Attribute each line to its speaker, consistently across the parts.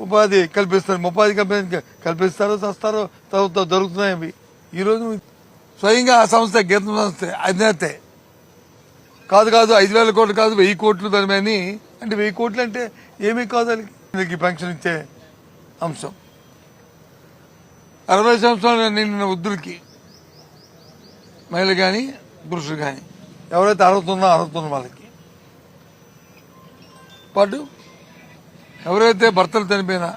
Speaker 1: ఉపాధి కల్పిస్తారు, ఉపాధి కల్పిస్తారో చస్తారో దొరుకుతున్నాయి అవి. ఈరోజు స్వయంగా ఆ సంస్థ గీతం సంస్థ అధినేతే కాదు 5,000 కోట్లు కాదు 1,000 కోట్లు దాని మీద. అంటే 1,000 కోట్లు అంటే ఏమీ కాదు అది పెన్షన్ ఇచ్చే అంశం. 60 సంవత్సరాలు నిండిన వృద్ధులకి, మహిళలు కానీ పురుషులు కానీ ఎవరైతే అర్హత ఉన్న వాళ్ళకి పాటు ఎవరైతే భర్తలు చనిపోయినా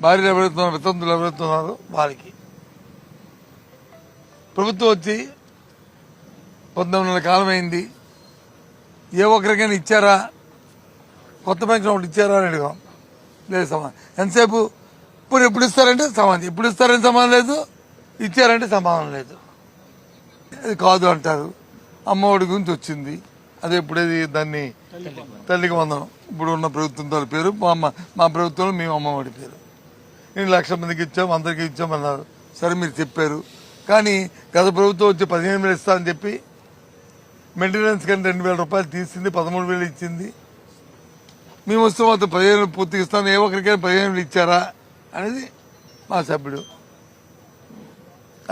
Speaker 1: భార్యలు ఎవరైతే ఉన్నారో, వితంతులు ఎవరైతే ఉన్నారో వాళ్ళకి ప్రభుత్వం వచ్చి 19 నెలల కాలం అయింది. ఏ ఒక్కరికైనా ఇచ్చారా, కొత్త పెన్షన్ ఒకటి ఇచ్చారా అని అడిగాం. లేదు సమాధానం. ఎంతసేపు ఎప్పుడు ఇస్తారంటే సమాధానం, ఎప్పుడు ఇస్తారంటే సమాధానం లేదు, ఇచ్చారంటే సమాధానం లేదు. అది కాదు అంటారు. అమ్మఒడి గురించి వచ్చింది, అదే ఇప్పుడేది దాన్ని తల్లికి వందనం. ఇప్పుడు ఉన్న ప్రభుత్వం పేరు, మా ప్రభుత్వంలో మేము అమ్మఒడి పేరు. 1,00,000 మందికి ఇచ్చాం, అందరికీ ఇచ్చామన్నారు. సరే మీరు చెప్పారు, కానీ గత ప్రభుత్వం వచ్చి 15,000 ఇస్తామని చెప్పి మెయింటెనెన్స్ కానీ 2,000 రూపాయలు తీసింది, 13,000 ఇచ్చింది. మేము వస్తే మాత్రం 15,000 పూర్తిగా ఇస్తాను, ఏ ఒక్కరికైనా 15,000 ఇచ్చారా అనేది మా సభ్యుడు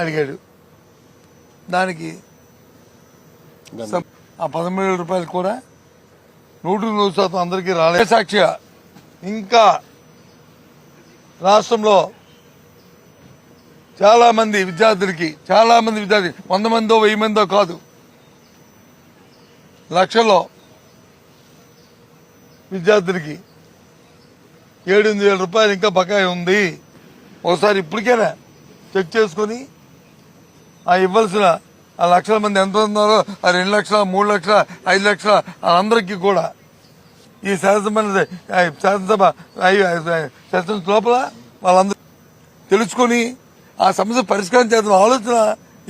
Speaker 1: అడిగాడు. దానికి ఆ 13,000 రూపాయలు కూడా 100% అందరికీ రాలేదు. సాక్షిగా ఇంకా రాష్ట్రంలో చాలా మంది విద్యార్థులు 100 మందో 1000 మందో కాదు, లక్షల్లో విద్యార్థులకి 7,000 రూపాయలు ఇంకా బకాయి ఉంది. ఒకసారి ఇప్పటికైనా చెక్ చేసుకుని ఆ ఇవ్వాల్సిన ఆ లక్షల మంది ఎంత ఉన్నారో, ఆ 2 లక్షల 3 లక్షల 5 లక్షల అందరికీ కూడా ఈ శాసనసభ సెషన్స్ లోపల వాళ్ళందరూ తెలుసుకుని ఆ సమస్య పరిష్కారం చేద్దాం ఆలోచన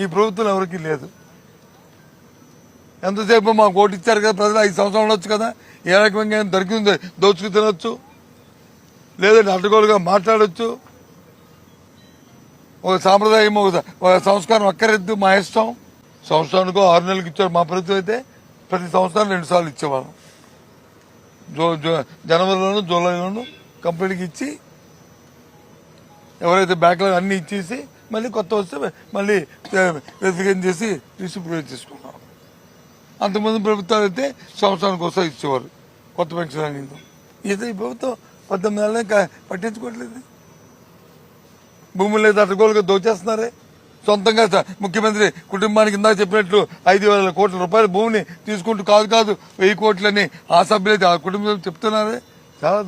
Speaker 1: ఈ ప్రభుత్వం ఎవరికీ లేదు. ఎంతసేపు మాకు ఓటు ఇచ్చారు కదా ప్రజలు, 5 సంవత్సరాలు ఉండొచ్చు కదా, ఏ రకంగా దొరికిందో దోచుకు తినొచ్చు, లేదంటే అడ్డగోలుగా మాట్లాడొచ్చు. ఒక సాంప్రదాయం, ఒక సంస్కారం అక్కర్లేదు, మా ఇష్టం. సంవత్సరానికో 6 నెలలకు ఇచ్చారు. మా ప్రభుత్వం అయితే ప్రతి సంవత్సరం 2 సార్లు ఇచ్చేవాళ్ళం. జనవరిలోను జూలైలోను కంప్లీట్గా ఇచ్చి ఎవరైతే బ్యాక్లాగ్ అన్ని ఇచ్చేసి మళ్ళీ కొత్త వస్తే మళ్ళీ వెరిఫికేషన్ చేసి డిస్ట్రిబ్యూట్ చేసుకున్నాం. అంతకుముందు ప్రభుత్వాలు అయితే సంవత్సరానికి ఒకసారి ఇచ్చేవారు కొత్త పెన్షన్ అనేది. ఈ ప్రభుత్వం 18 నెలలే పట్టించుకోవట్లేదు. భూములు లేదు, అడ్డగోలుగా దోచేస్తున్నారే. సొంతంగా ముఖ్యమంత్రి కుటుంబానికి ఇందాక చెప్పినట్లు 5,000 కోట్ల రూపాయల భూమిని తీసుకుంటూ కాదు 1,000 కోట్లని ఆ సభ్యులైతే ఆ కుటుంబం చెప్తున్నారే. చాలా